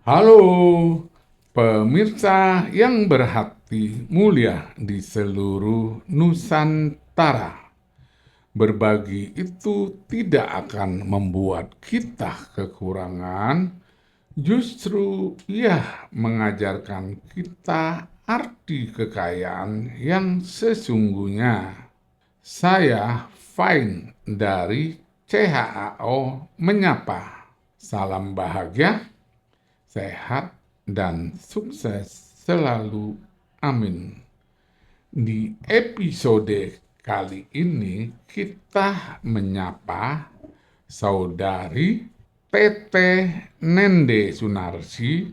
Halo, pemirsa yang berhati mulia di seluruh Nusantara. Berbagi itu tidak akan membuat kita kekurangan, justru ia mengajarkan kita arti kekayaan yang sesungguhnya. Saya Fine dari CHAO menyapa. Salam bahagia, sehat, dan sukses selalu. Amin. Di episode kali ini kita menyapa saudari Teteh Nende Sunarsi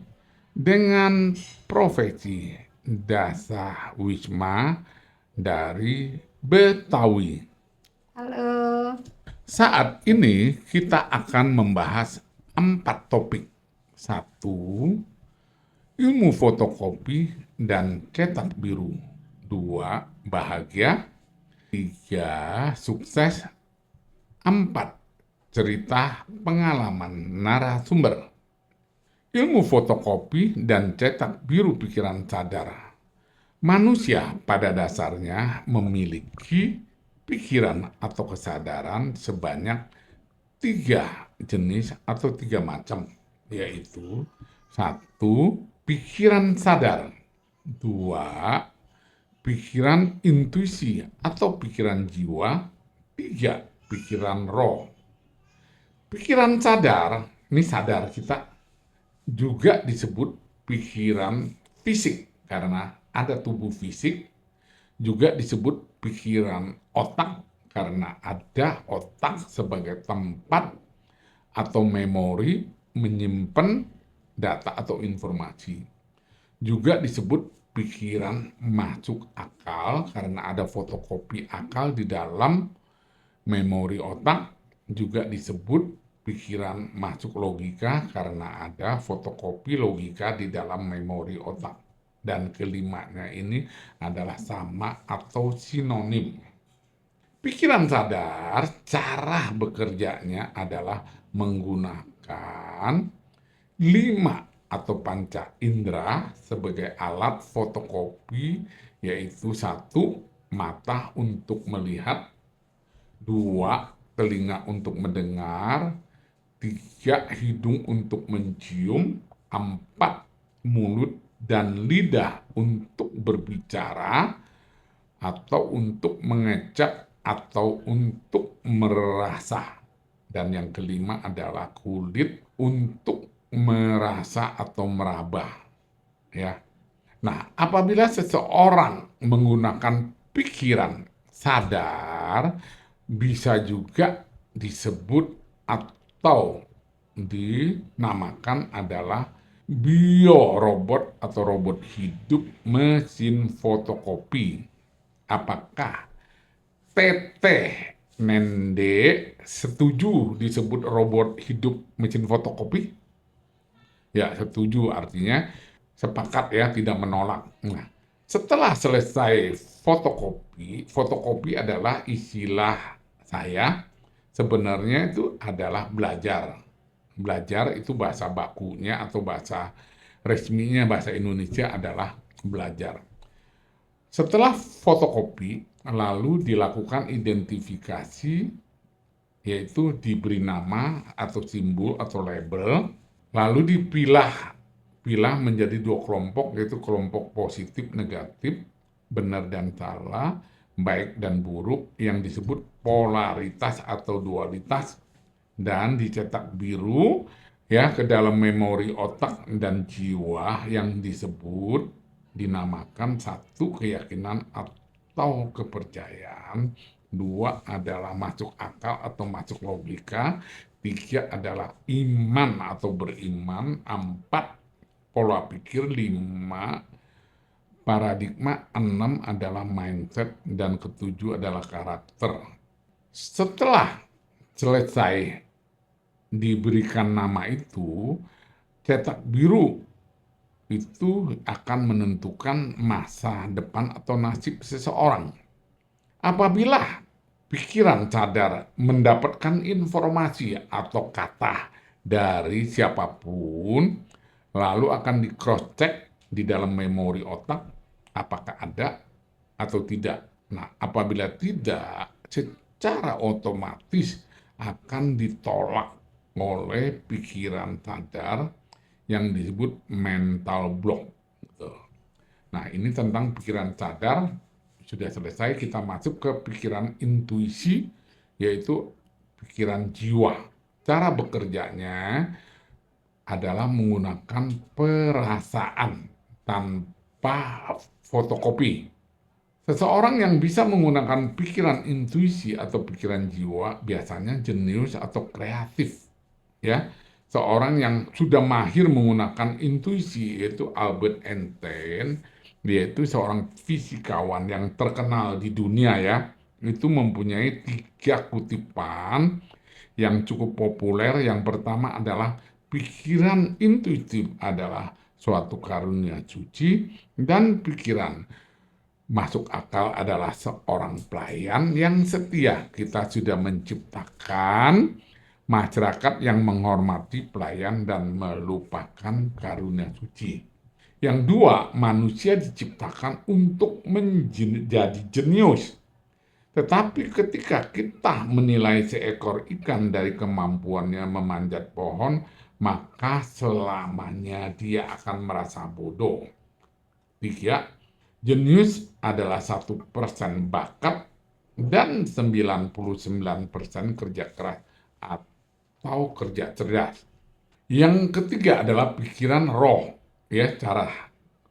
dengan profesi Dasar Wisma dari Betawi. Halo. Saat ini kita akan membahas 4 topik. Satu, ilmu fotokopi dan cetak biru. Dua, bahagia. Tiga, sukses. Empat, cerita pengalaman narasumber. Ilmu fotokopi dan cetak biru pikiran sadar. Manusia pada dasarnya memiliki pikiran atau kesadaran sebanyak 3 jenis atau 3 macam, yaitu satu, pikiran sadar. Dua, pikiran intuisi atau pikiran jiwa. Tiga, pikiran roh. Pikiran sadar, ini sadar kita, juga disebut pikiran fisik karena ada tubuh fisik, juga disebut pikiran otak karena ada otak sebagai tempat atau memori menyimpan data atau informasi. Juga disebut pikiran masuk akal karena ada fotokopi akal di dalam memori otak. Juga disebut pikiran masuk logika karena ada fotokopi logika di dalam memori otak. Dan kelimanya ini adalah sama atau sinonim. Pikiran sadar, cara bekerjanya adalah menggunakan 5 atau panca indera sebagai alat fotokopi, yaitu satu, mata untuk melihat. Dua, telinga untuk mendengar. Tiga, hidung untuk mencium. Empat, mulut dan lidah untuk berbicara atau untuk mengecap atau untuk merasa. Dan yang kelima adalah kulit untuk merasa atau meraba. Ya. Nah, apabila seseorang menggunakan pikiran sadar, bisa juga disebut atau dinamakan adalah biorobot atau robot hidup mesin fotokopi. Apakah Teteh Nende setuju disebut robot hidup mesin fotokopi? Ya, setuju artinya sepakat ya, tidak menolak. Nah, setelah selesai fotokopi, fotokopi adalah istilah saya, sebenarnya itu adalah belajar. Belajar itu bahasa bakunya atau bahasa resminya bahasa Indonesia adalah belajar. Setelah fotokopi, lalu dilakukan identifikasi, yaitu diberi nama atau simbol atau label, lalu pilah menjadi 2 kelompok, yaitu kelompok positif, negatif, benar dan salah, baik dan buruk, yang disebut polaritas atau dualitas, dan dicetak biru ya ke dalam memori otak dan jiwa yang disebut dinamakan satu, keyakinan atau kepercayaan. Dua adalah masuk akal atau masuk logika. Tiga adalah iman atau beriman. Empat, pola pikir. Lima, paradigma. Enam adalah mindset. Dan ketujuh adalah karakter. Setelah selesai diberikan nama itu, cetak biru itu akan menentukan masa depan atau nasib seseorang. Apabila pikiran sadar mendapatkan informasi atau kata dari siapapun lalu akan di cross check di dalam memori otak apakah ada atau tidak. Nah, apabila tidak, secara otomatis akan ditolak oleh pikiran sadar yang disebut mental block. Gitu. Nah, ini tentang pikiran sadar. Sudah selesai, kita masuk ke pikiran intuisi, yaitu pikiran jiwa. Cara bekerjanya adalah menggunakan perasaan tanpa fotokopi. Seseorang yang bisa menggunakan pikiran intuisi atau pikiran jiwa biasanya jenius atau kreatif, ya. Seorang yang sudah mahir menggunakan intuisi yaitu Albert Einstein, yaitu seorang fisikawan yang terkenal di dunia ya, itu mempunyai 3 kutipan yang cukup populer. Yang pertama adalah pikiran intuitif adalah suatu karunia suci, dan pikiran masuk akal adalah seorang pelayan yang setia. Kita sudah menciptakan masyarakat yang menghormati pelayan dan melupakan karunia suci. Yang dua, manusia diciptakan untuk menjadi jenius. Tetapi ketika kita menilai seekor ikan dari kemampuannya memanjat pohon, maka selamanya dia akan merasa bodoh. 3. Jenius adalah 1% bakat dan 99% kerja keras atau kerja cerdas. Yang ketiga adalah pikiran roh. Ya, cara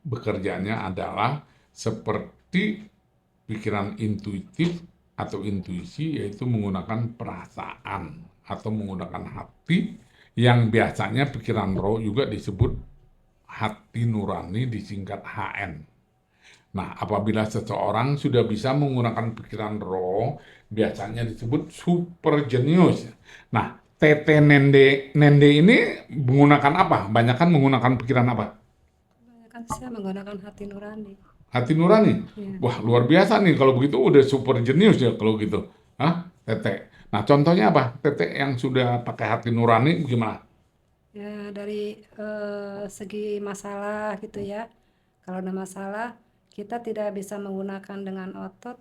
bekerjanya adalah seperti pikiran intuitif atau intuisi, yaitu menggunakan perasaan atau menggunakan hati, yang biasanya pikiran roh juga disebut hati nurani, disingkat HN. Nah, apabila seseorang sudah bisa menggunakan pikiran roh, biasanya disebut super jenius. Nah, Tete Nende ini menggunakan apa? Banyakan menggunakan pikiran apa? Kan saya menggunakan hati nurani. Hati nurani. Ya. Wah, luar biasa nih kalau begitu, udah super jenius ya kalau gitu. Hah? Tete. Nah, contohnya apa? Tete yang sudah pakai hati nurani gimana? Ya, dari segi masalah gitu ya. Kalau ada masalah, kita tidak bisa menggunakan dengan otot,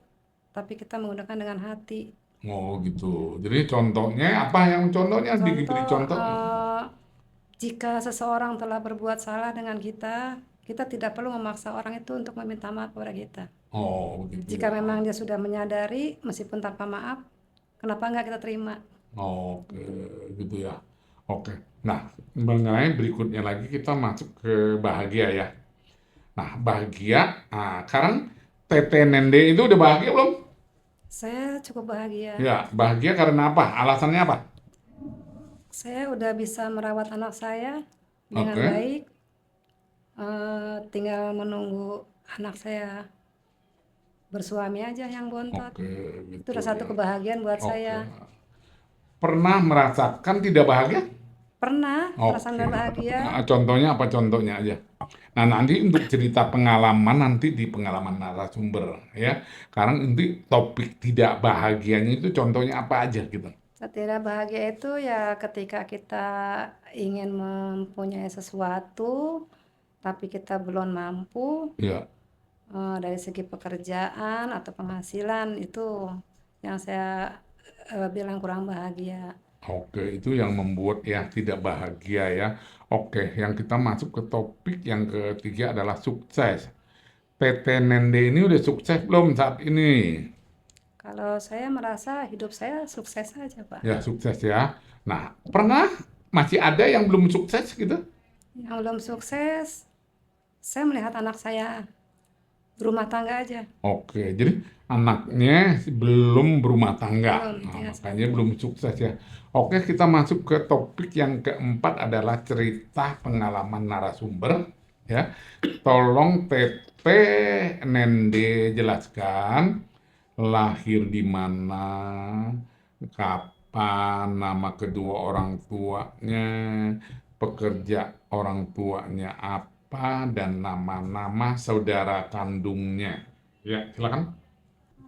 tapi kita menggunakan dengan hati. Oh, gitu. Jadi contohnya apa, yang contohnya diberi Contoh, contoh? jika seseorang telah berbuat salah dengan kita, kita tidak perlu memaksa orang itu untuk meminta maaf kepada kita. Oh, begitu Jika ya. memang dia sudah menyadari, meskipun tanpa maaf, kenapa enggak kita terima? Oke, gitu ya. Oke. Nah, mengenai berikutnya lagi kita masuk ke bahagia ya. Nah, bahagia. Nah, sekarang Tete Nende itu udah bahagia belum? Saya cukup bahagia. Ya, bahagia karena apa? Alasannya apa? Saya udah bisa merawat anak saya dengan Oke. baik. Tinggal menunggu anak saya bersuami aja yang bontot. Oke, Itu gitu udah satu ya. kebahagiaan buat Oke. saya. Pernah merasakan tidak bahagia? Pernah perasaan Oke. dan bahagia. Nah, contohnya apa, contohnya aja. Nah, nanti untuk cerita pengalaman nanti di pengalaman narasumber ya. Sekarang nanti topik tidak bahagianya itu contohnya apa aja gitu. Tidak bahagia itu ya ketika kita ingin mempunyai sesuatu, tapi kita belum mampu Ya. dari segi pekerjaan atau penghasilan, itu yang saya bilang kurang bahagia. Oke, itu yang membuat ya tidak bahagia ya. Oke, yang kita masuk ke topik yang ketiga adalah sukses. Tete Nende ini udah sukses belum saat ini? Kalau saya merasa hidup saya sukses saja, Pak. Ya, sukses ya. Nah, pernah masih ada yang belum sukses gitu? Yang belum sukses, saya melihat anak saya berumah tangga aja. Oke, jadi anaknya belum berumah tangga. Belum, Nah, tinggal makanya satu. belum sukses ya. Oke, kita masuk ke topik yang keempat adalah cerita pengalaman narasumber. Ya, tolong Tete Nende jelaskan lahir di mana, kapan, nama kedua orang tuanya, pekerja orang tuanya apa, dan nama-nama saudara kandungnya. Ya, silakan.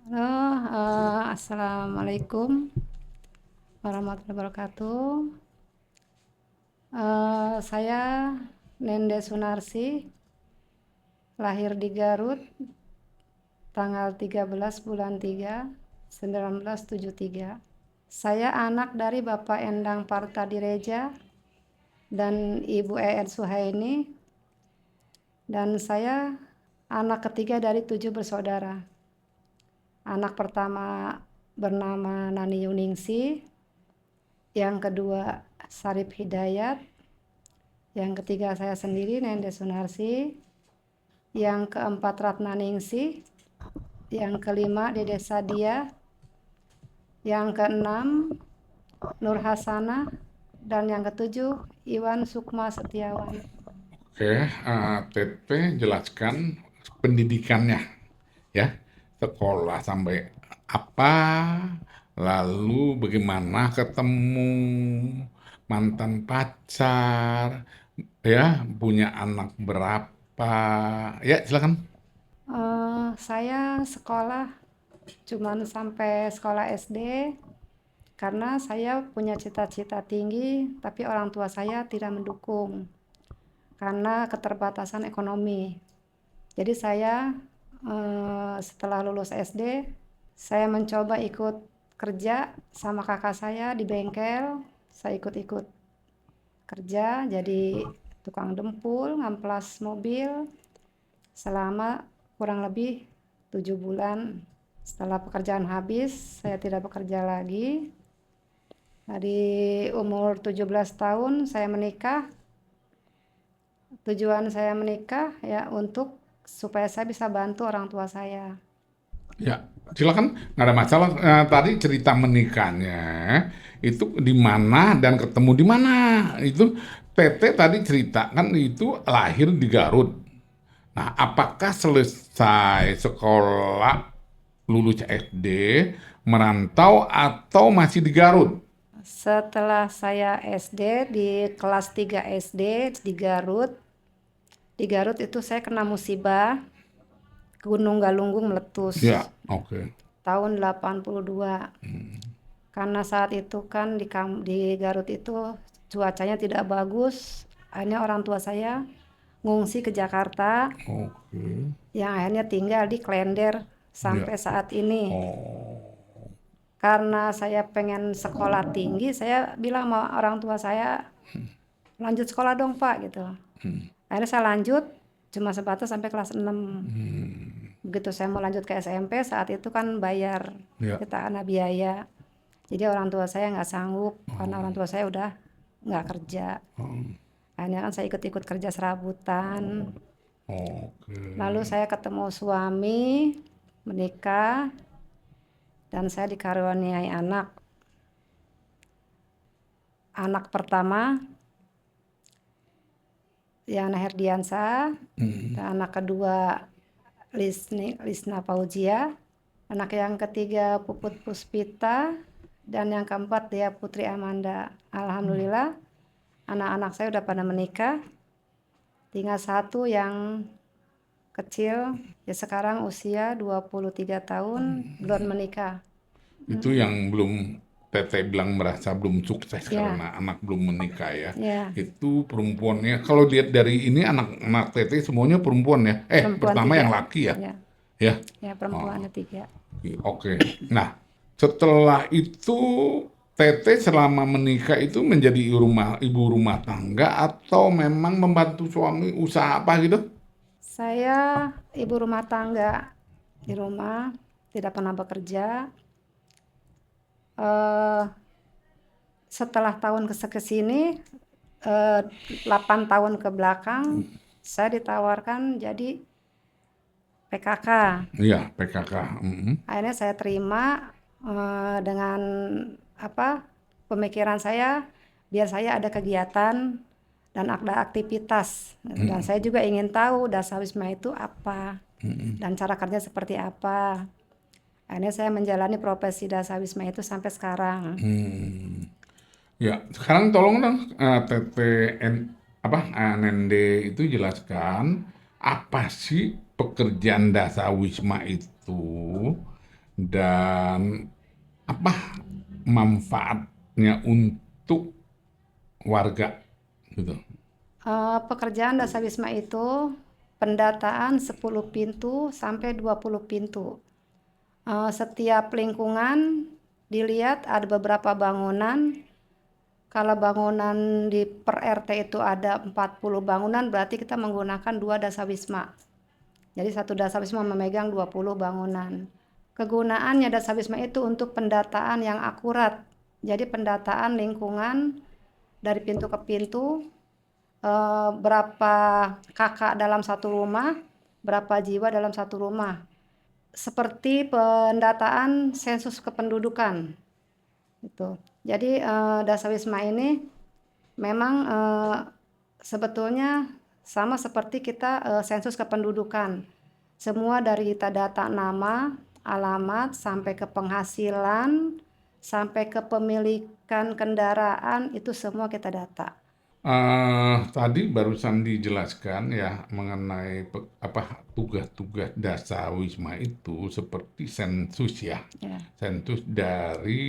Halo, Assalamualaikum warahmatullahi wabarakatuh. Saya Nende Sunarsi, lahir di Garut, tanggal 13 bulan 3, 1973. Saya anak dari Bapak Endang Partadireja dan Ibu E.N. Suhaini, dan saya anak ketiga dari 7 bersaudara. Anak pertama bernama Nani Yuningsi, yang kedua Sarip Hidayat, yang ketiga saya sendiri Nende Sunarsi, yang keempat Ratna Ningsih, yang kelima Dede Sadia, yang keenam Nur Hasanah, dan yang ketujuh Iwan Sukma Setiawan. Oke, Tete jelaskan pendidikannya ya, sekolah sampai apa, lalu bagaimana ketemu, mantan pacar, ya, punya anak berapa, ya silakan. Saya sekolah cuman sampai sekolah SD karena saya punya cita-cita tinggi, tapi orang tua saya tidak mendukung karena keterbatasan ekonomi. Jadi saya setelah lulus SD, saya mencoba ikut kerja sama kakak saya di bengkel. Saya ikut-ikut kerja jadi tukang dempul, ngamplas mobil selama kurang lebih 7 bulan. Setelah pekerjaan habis, saya tidak bekerja lagi. Di umur 17 tahun saya menikah. Tujuan saya menikah ya untuk supaya saya bisa bantu orang tua saya. Ya, silakan, nggak ada masalah. Tadi cerita menikahnya itu di mana dan ketemu di mana. Itu Tete tadi ceritakan itu lahir di Garut. Nah, apakah selesai sekolah lulus SD, merantau atau masih di Garut? Setelah saya SD di kelas 3 SD di Garut. Di Garut itu saya kena musibah, Gunung Galunggung meletus Ya, oke. tahun 82. Karena saat itu kan di Garut itu cuacanya tidak bagus. Akhirnya orang tua saya ngungsi ke Jakarta, Oke. yang akhirnya tinggal di Klender Ya. sampai saat ini. Oh. Karena saya pengen sekolah tinggi, saya bilang sama orang tua saya, lanjut sekolah dong Pak gitu. Akhirnya saya lanjut, cuma sebatas sampai kelas 6. Begitu saya mau lanjut ke SMP, saat itu kan bayar Ya. kita anak biaya. Jadi orang tua saya nggak sanggup, karena orang tua saya udah nggak kerja. Akhirnya kan saya ikut-ikut kerja serabutan. Oke. Lalu saya ketemu suami, menikah, dan saya dikaruniai anak. Anak pertama Yana Herdiansa, dan anak kedua Lisna Fauzia, anak yang ketiga Puput Puspita, dan yang keempat Dea Putri Amanda. Alhamdulillah anak-anak saya udah pada menikah, tinggal satu yang kecil ya sekarang usia 23 tahun belum menikah. Itu yang belum Tete bilang merasa belum sukses Ya. karena anak belum menikah ya. Ya, Itu perempuannya. Kalau lihat dari ini anak-anak Tete semuanya perempuan ya. perempuan Pertama 3. yang laki ya. Ya, Ya. ya perempuan 3. Oke. Nah, setelah itu Tete selama menikah itu menjadi ibu rumah tangga atau memang membantu suami usaha apa gitu? Saya ibu rumah tangga di rumah, tidak pernah bekerja. Setelah tahun kesini, 8 tahun ke belakang, saya ditawarkan jadi PKK. Iya, PKK. Akhirnya saya terima dengan pemikiran saya, biar saya ada kegiatan dan ada aktivitas. Dan saya juga ingin tahu Dasawisma itu apa dan cara kerja seperti apa. Akhirnya saya menjalani profesi Dasawisma itu sampai sekarang. Ya, sekarang tolong dong Nende itu jelaskan apa sih pekerjaan Dasawisma itu dan apa manfaatnya untuk warga gitu. Pekerjaan Dasawisma itu pendataan 10 pintu sampai 20 pintu. Setiap lingkungan dilihat ada beberapa bangunan. Kalau bangunan di per RT itu ada 40 bangunan, berarti kita menggunakan 2 Dasawisma. Jadi satu Dasawisma memegang 20 bangunan. Kegunaannya Dasawisma itu untuk pendataan yang akurat. Jadi pendataan lingkungan dari pintu ke pintu, berapa kakak dalam satu rumah, berapa jiwa dalam satu rumah. Seperti pendataan sensus kependudukan. Gitu. Jadi Dasawisma ini memang sebetulnya sama seperti kita sensus kependudukan. Semua dari kita data nama, alamat, sampai ke penghasilan, sampai ke pemilikan kendaraan, itu semua kita data. Tadi barusan dijelaskan ya mengenai tugas-tugas Dasawisma itu seperti sensus ya. Ya, Sensus dari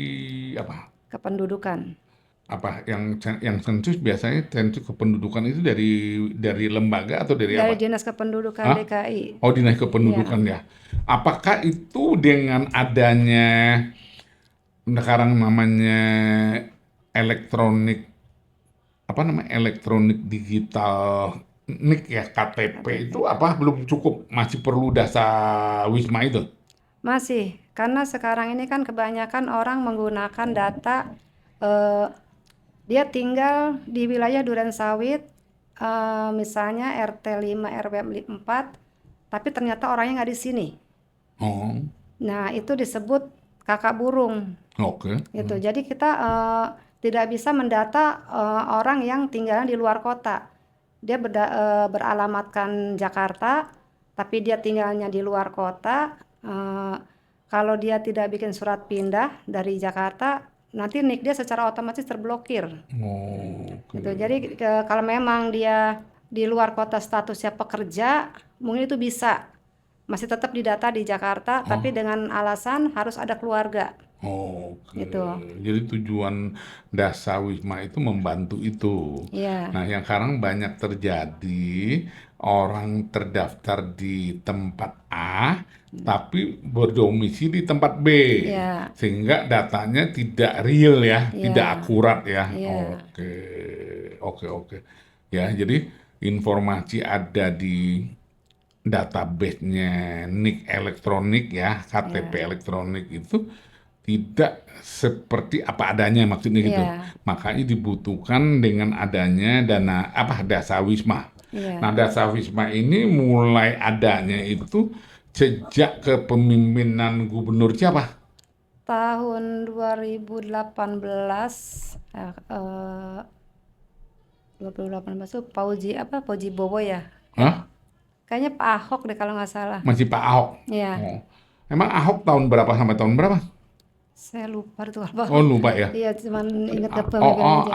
apa? kependudukan. Yang sensus biasanya sensus kependudukan itu dari lembaga atau dari Dari apa? Dinas Kependudukan Hah? DKI. Oh, Dinas Ya, Kependudukan ya. Apakah itu dengan adanya sekarang namanya elektronik elektronik digital NIK ya KTP KTP. itu apa belum cukup masih perlu Dasawisma itu? Masih, karena sekarang ini kan kebanyakan orang menggunakan data, eh, dia tinggal di wilayah Durensawit, misalnya RT 5 RW 4, tapi ternyata orangnya nggak di sini. Oh, Nah, itu disebut kakak burung. oke. Gitu. Jadi kita tidak bisa mendata orang yang tinggal di luar kota. Dia beralamatkan Jakarta, tapi dia tinggalnya di luar kota. Eh, Kalau dia tidak bikin surat pindah dari Jakarta, nanti NIK dia secara otomatis terblokir. Gitu. Oke. Jadi kalau memang dia di luar kota statusnya pekerja, mungkin itu bisa masih tetap didata di Jakarta, tapi Oh, dengan alasan harus ada keluarga. oke. Gitu. Jadi tujuan Dasawisma itu membantu itu. Iya, Nah, yang sekarang banyak terjadi orang terdaftar di tempat A, tapi berdomisili di tempat B, iya, sehingga datanya tidak real ya, tidak iya, akurat ya. iya, Oke, oke, oke. Ya, jadi informasi ada di database-nya NIK elektronik ya, KTP iya, elektronik itu tidak seperti apa adanya maksudnya gitu. iya, Makanya dibutuhkan dengan adanya dana Dasawisma. Nah, iya. Dasawisma ini mulai adanya itu sejak kepemimpinan Gubernur siapa? Tahun 2018, eh, eh, 2018 tuh Fauji Bowo ya. Hah? Kayaknya Pak Ahok deh kalau nggak salah. Masih Pak Ahok. Iya, Oh. Emang Ahok tahun berapa sampai tahun berapa? saya lupa tuh apa. Oh, lupa ya. Iya, cuman ingat Oh, kepemimpinan oh, aja.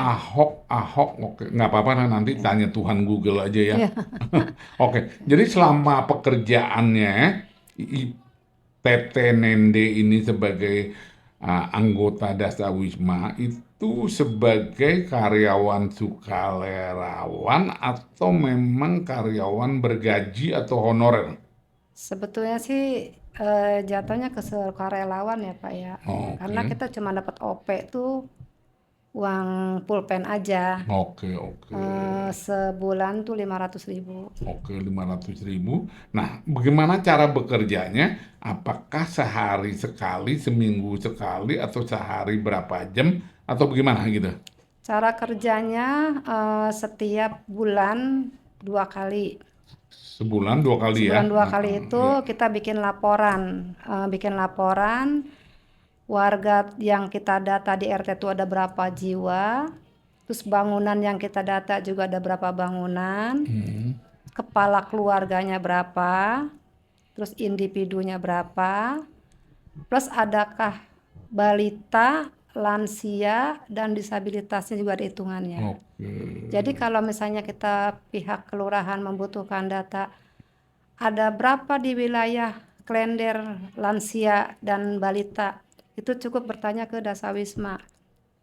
Ahok, oke, nggak apa-apa, nah, nanti Iya, tanya Tuhan Google aja ya. iya. Oke, jadi selama pekerjaannya Tete Nende ini sebagai anggota Dasawisma itu sebagai karyawan sukarelawan atau memang karyawan bergaji atau honorer? Sebetulnya sih jatuhnya ke sukarelawan ya Pak ya. Karena Oke, kita cuma dapat OP tuh uang pulpen aja. oke, oke. Sebulan tuh 500.000. Oke, 500.000. Nah, bagaimana cara bekerjanya? Apakah sehari sekali, seminggu sekali, atau sehari berapa jam, atau bagaimana gitu? Cara kerjanya setiap bulan 2 kali. Sebulan 2 kali ya? Sebulan dua kali itu Ya. kita bikin laporan warga yang kita data di RT itu ada berapa jiwa, terus bangunan yang kita data juga ada berapa bangunan, Hmm. kepala keluarganya berapa, terus individunya berapa, plus adakah balita, lansia, dan disabilitasnya juga ada hitungannya. Oke. Jadi kalau misalnya kita pihak kelurahan membutuhkan data, ada berapa di wilayah Klender, lansia, dan balita, itu cukup bertanya ke Dasawisma.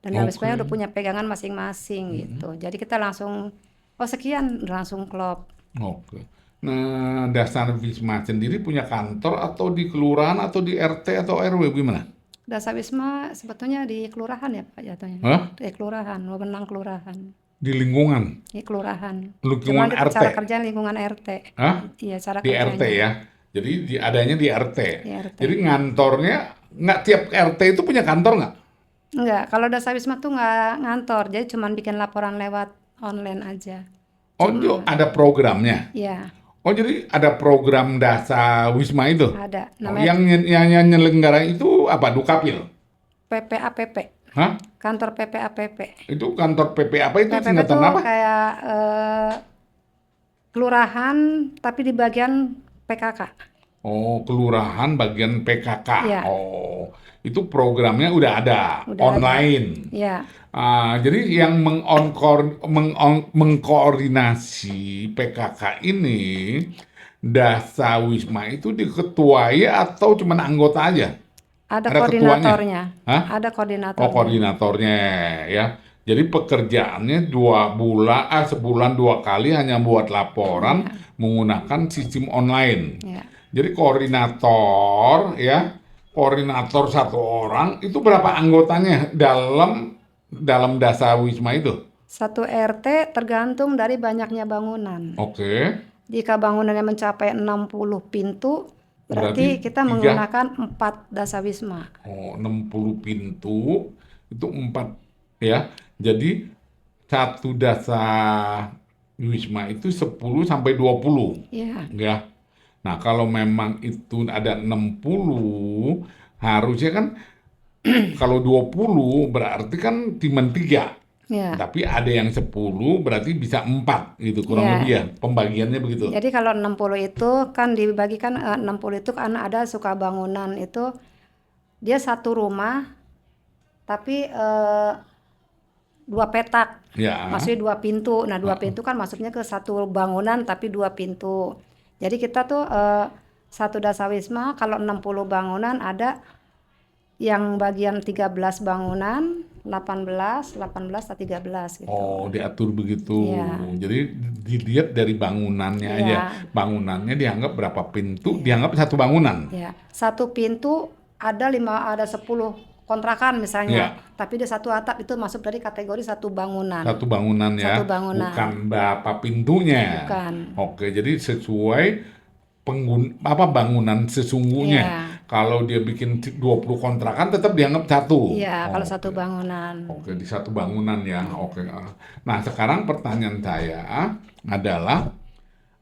Dan Dasawismanya Oke. udah punya pegangan masing-masing gitu. Jadi kita langsung Oh sekian langsung klop. Oke. Nah, Dasar Wisma sendiri punya kantor atau di kelurahan atau di RT atau RW gimana? Dasar Wisma sebetulnya di kelurahan ya Pak jatuhnya. Hah? Di kelurahan, wewenang kelurahan. Di lingkungan, Di kelurahan. lingkungan Cuman kita RT? cara kerja lingkungan RT. Hah? Iya cara Di RT kerjanya ya. Jadi adanya di RT. di RT. Jadi ngantornya nggak tiap RT itu punya kantor nggak? Enggak, kalau Dasar Wisma tuh nggak ngantor, jadi cuman bikin laporan lewat online aja. Oh, itu Cuma, ada programnya. ya Oh, jadi ada program Dasar Wisma itu. ada. Oh, Namanya yang nyelenggara itu apa? Dukcapil. PPAPP, Hah? kantor PPAPP. Itu kantor PP apa itu PPAPP singkatan tuh apa? kayak kelurahan, tapi di bagian PKK. Oh, kelurahan bagian PKK. Ya, Oh, itu programnya udah ada udah ada. online. Ya, Jadi yang mengkoordinasi PKK ini Dasar Wisma itu diketuai atau cuman anggota aja? ada Ada ketuanya? koordinatornya. Hah? Ada Oh, koordinatornya. koordinatornya ya. Jadi pekerjaannya 2 bulan, sebulan 2 kali hanya buat laporan menggunakan sistem online. Ya. Jadi koordinator ya, koordinator 1 orang itu berapa anggotanya dalam Dasar Wisma itu? Satu RT tergantung dari banyaknya bangunan. Oke, Jika bangunannya mencapai 60 pintu, berarti berarti kita 3, menggunakan 4 Dasar Wisma. 60 pintu itu 4 ya. Jadi satu Dasar Wisma itu 10 sampai 20 Ya, ya. Nah, kalau memang itu ada 60, harusnya kan kalau 20 berarti kan timan 3. ya, Tapi ada yang 10 berarti bisa 4 gitu kurang lebih ya. ya. Pembagiannya begitu. Jadi kalau 60 itu kan dibagikan 60 itu karena ada suka bangunan itu dia satu rumah tapi 2 petak. Ya. Maksudnya 2 pintu. Nah, 2 pintu kan masuknya ke satu bangunan tapi 2 pintu. Jadi kita tuh satu Dasar Wisma kalau 60 bangunan ada yang bagian 13 bangunan, 18 atau 13 gitu. Oh, diatur begitu. Iya. Jadi dilihat dari bangunannya aja. Iya. Bangunannya dianggap berapa pintu, dianggap satu bangunan. Ya, satu pintu ada 10 kontrakan misalnya, Iya. tapi di satu atap itu masuk dari kategori satu bangunan. Satu bangunan ya, Satu bangunan. bukan berapa pintunya. Bukan. Oke, jadi sesuai bangunan sesungguhnya. Iya. Kalau dia bikin 20 kontrakan tetap dianggap satu. Iya, kalau Oke. satu bangunan. Oke, di satu bangunan ya. Oke. Nah, sekarang pertanyaan saya adalah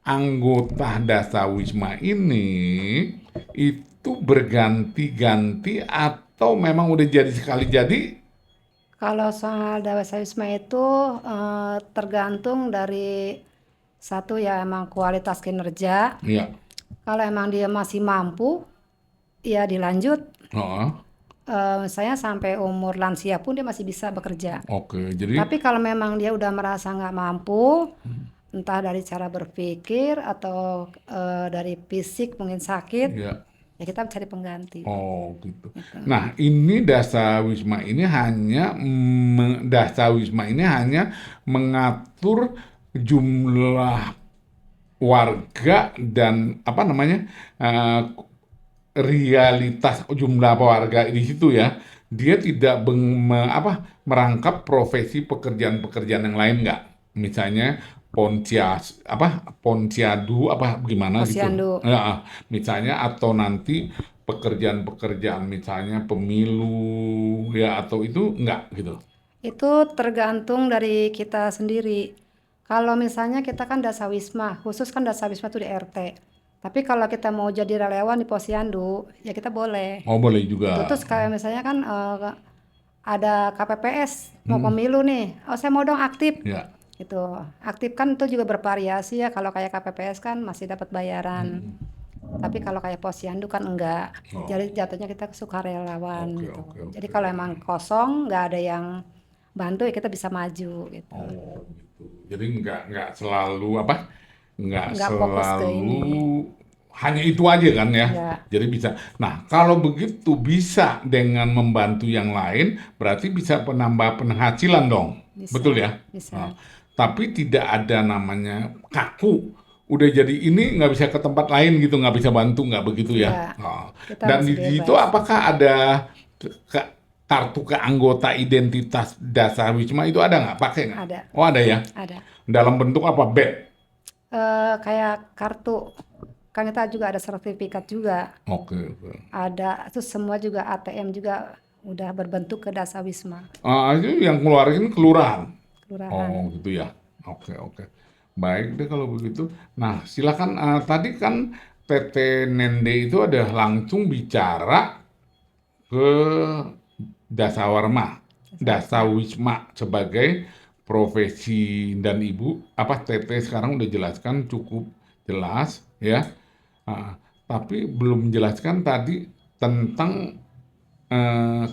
anggota Dasar Wisma ini itu berganti-ganti atau memang udah jadi sekali jadi? Kalau soal Dasar Wisma itu tergantung dari satu ya emang kualitas kinerja. Ya. Kalau emang dia masih mampu, ya dilanjut. Heeh. Saya sampai umur lansia pun dia masih bisa bekerja. Oke, jadi Tapi kalau memang dia udah merasa nggak mampu, entah dari cara berpikir atau dari fisik mungkin sakit, ya. ya kita cari pengganti. Oh, gitu. Nah, ini Dasar Wisma ini hanya mengatur jumlah warga dan realitas jumlah warga di situ ya. Dia tidak merangkap profesi pekerjaan-pekerjaan yang lain nggak? Misalnya Pontiadu gimana gitu. Posyandu. Ya, misalnya atau nanti pekerjaan-pekerjaan misalnya pemilu ya atau itu enggak gitu. Itu tergantung dari kita sendiri. Kalau misalnya kita kan Dasar Wisma, khusus kan Dasar Wisma itu di RT. Tapi kalau kita mau jadi relawan di Posyandu, ya kita boleh. Oh, boleh Itu juga. terus kayak misalnya kan ada KPPS mau pemilu nih, oh saya mau dong aktif. Ya. Gitu. Aktif kan itu juga bervariasi ya. Kalau kayak KPPS kan masih dapat bayaran. Tapi kalau kayak Posyandu kan enggak. Oh. Jadi jatuhnya kita sukarelawan Oke, gitu. oke, Jadi oke. kalau emang kosong, nggak ada yang bantu ya kita bisa maju gitu. Oh, gitu. Jadi nggak selalu nggak Nggak fokus ke ini. selalu hanya itu aja kan ya. Nggak. Jadi bisa. Nah, kalau begitu bisa dengan membantu yang lain, berarti bisa penambah penghasilan dong. Bisa, Betul ya? bisa. Nah, tapi tidak ada namanya kaku. Udah jadi ini nggak bisa ke tempat lain gitu, nggak bisa bantu, nggak begitu ya. Enggak, Oh. kita Dan harus di situ bebas. apakah ada ke- kartu keanggota identitas Dasar Wisma itu ada nggak? Pakai nggak? Ada, Oh ada ya. ada. Dalam bentuk apa? Badge. Kayak kartu, kan kita juga ada sertifikat juga. Oke, oke. Ada, itu semua juga ATM juga udah berbentuk ke Dasawisma Itu yang keluarin kelurahan. kelurahan. Oh gitu ya. Oke, oke. Baik deh kalau begitu. Nah silakan, tadi kan Tete Nende itu ada langsung bicara ke Dasawarma, Dasawisma. Dasawisma sebagai profesi, dan Ibu apa Tete sekarang udah jelaskan cukup jelas ya. Ah, tapi belum menjelaskan tadi tentang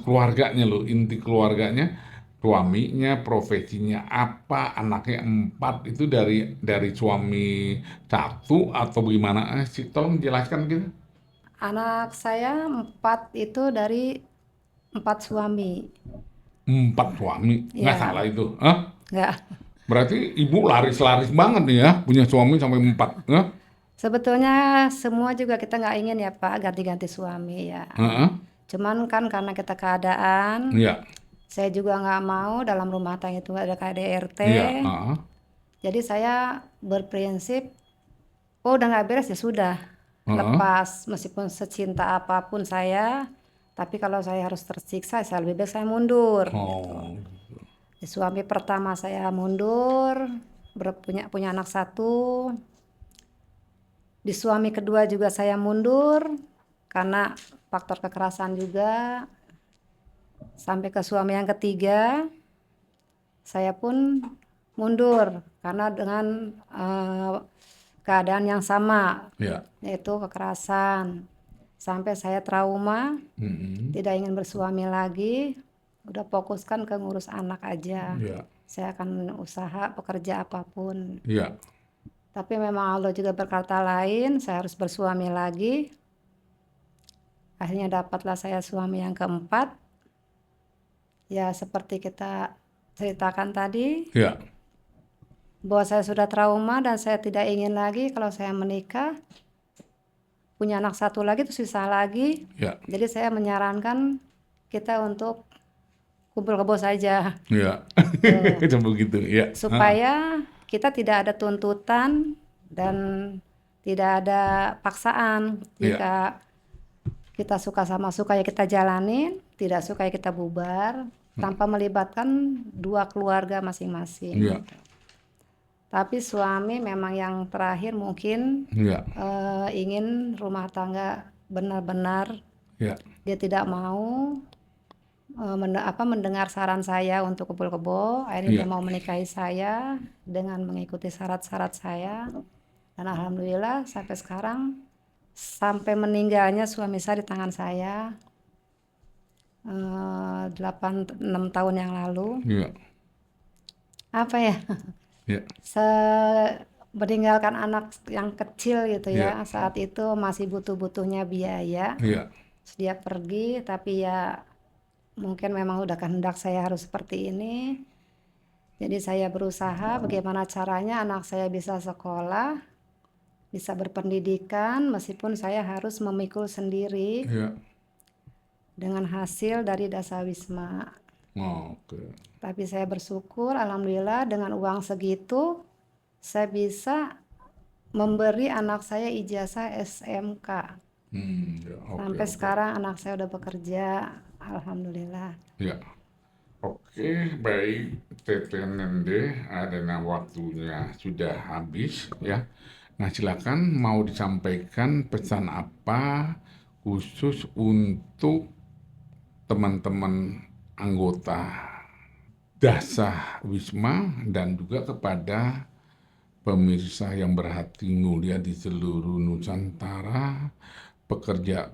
keluarganya loh, inti keluarganya, suaminya, profesinya apa, anaknya 4 itu dari suami satu atau gimana sih? Tolong jelaskan gitu. Anak saya 4 itu dari 4 suami. 4 suami, nggak Ya, salah itu. Hah? enggak. Berarti ibu laris-laris banget nih ya, punya suami sampai 4. Hah? Sebetulnya semua juga kita nggak ingin ya Pak ganti-ganti suami ya. Heeh. Cuman kan karena kita keadaan, Iya, saya juga nggak mau dalam rumah tangga itu ada KDRT. iya, heeh. Jadi saya berprinsip, oh udah nggak beres ya sudah, Heeh. lepas meskipun secinta apapun saya, tapi kalau saya harus tersiksa, saya lebih baik saya mundur gitu. Oh, Di suami pertama saya mundur, punya anak 1. Di suami kedua juga saya mundur karena faktor kekerasan juga. Sampai ke suami yang ketiga, saya pun mundur karena dengan keadaan yang sama, iya. yaitu kekerasan. Sampai saya trauma, Mm-mm. tidak ingin bersuami lagi, udah fokuskan ke ngurus anak aja. Iya, Saya akan usaha pekerja apapun. iya, Tapi memang Allah juga berkata lain, saya harus bersuami lagi. Akhirnya dapatlah saya suami yang keempat. Ya seperti kita ceritakan tadi, iya, bahwa saya sudah trauma dan saya tidak ingin lagi kalau saya menikah, punya anak 1 lagi itu susah lagi. iya, Jadi saya menyarankan kita untuk kumpul kebo saja. iya. Tuh. Itu begitu, iya. Heeh. Supaya kita tidak ada tuntutan dan tidak ada paksaan. Iya, Jika kita suka sama suka ya kita jalanin, tidak suka ya kita bubar, tanpa melibatkan 2 keluarga masing-masing. iya, Tapi suami memang yang terakhir mungkin iya, ingin rumah tangga benar-benar, iya, dia tidak mau mendengar saran saya untuk kumpul kebo. Akhirnya dia iya, mau menikahi saya dengan mengikuti syarat-syarat saya. Dan alhamdulillah sampai sekarang, sampai meninggalnya suami saya di tangan saya 6 tahun yang lalu. iya, Apa ya? iya, Meninggalkan anak yang kecil gitu iya, ya, saat itu masih butuh-butuhnya biaya. iya, Terus dia pergi, tapi ya mungkin memang udah kehendak saya harus seperti ini. Jadi saya berusaha bagaimana caranya anak saya bisa sekolah, bisa berpendidikan, meskipun saya harus memikul sendiri iya. dengan hasil dari Dasawisma. Oh, oke. Tapi saya bersyukur, alhamdulillah dengan uang segitu, saya bisa memberi anak saya ijazah SMK. Ya, oke, Sampai oke. sekarang anak saya udah bekerja, alhamdulillah. Ya, oke, baik, Tete Nende, adanya waktunya sudah habis ya. Nah, silakan mau disampaikan pesan apa khusus untuk teman-teman anggota Dasar Wisma dan juga kepada pemirsa yang berhati mulia di seluruh Nusantara,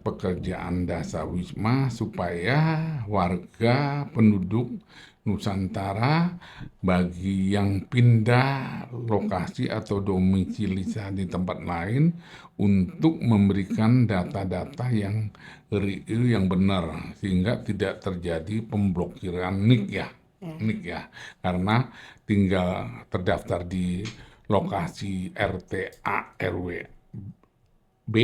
pekerjaan Dasar Wisma, supaya warga penduduk Nusantara bagi yang pindah lokasi atau domisili di tempat lain untuk memberikan data-data yang real, yang benar, sehingga tidak terjadi pemblokiran NIK ya. Ya. Nik ya, karena tinggal terdaftar di lokasi RT A RW B,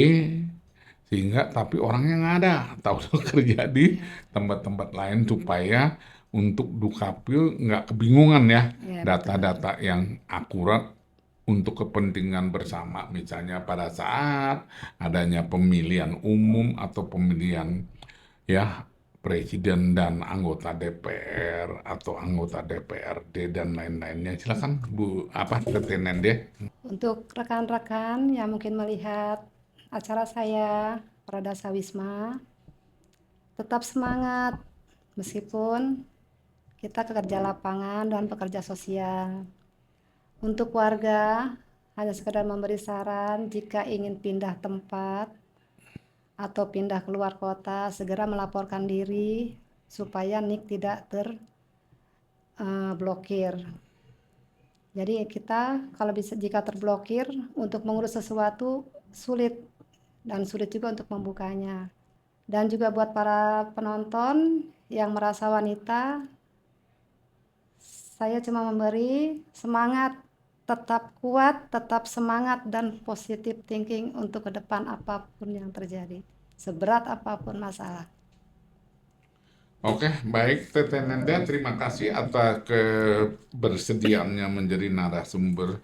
sehingga tapi orangnya nggak ada, tahu kerja di tempat-tempat lain supaya untuk Dukcapil nggak kebingungan ya, Ya, betul. data-data yang akurat untuk kepentingan bersama, misalnya pada saat adanya pemilihan umum atau pemilihan ya presiden dan anggota DPR atau anggota DPRD dan lain-lainnya. Silakan Bu apa Teten deh. Untuk rekan-rekan yang mungkin melihat acara saya, Pradasa Wisma, tetap semangat meskipun kita pekerja lapangan dan pekerja sosial. Untuk warga, hanya sekedar memberi saran jika ingin pindah tempat atau pindah keluar kota, segera melaporkan diri supaya NIK tidak terblokir. Jadi kita kalau bisa jika terblokir untuk mengurus sesuatu sulit dan sulit juga untuk membukanya. Dan juga buat para penonton yang merasa wanita, saya cuma memberi semangat, tetap kuat, tetap semangat dan positive thinking untuk ke depan apapun yang terjadi. Seberat apapun masalah. Oke, baik Teten Nenda, terima kasih atas kebersediaannya menjadi narasumber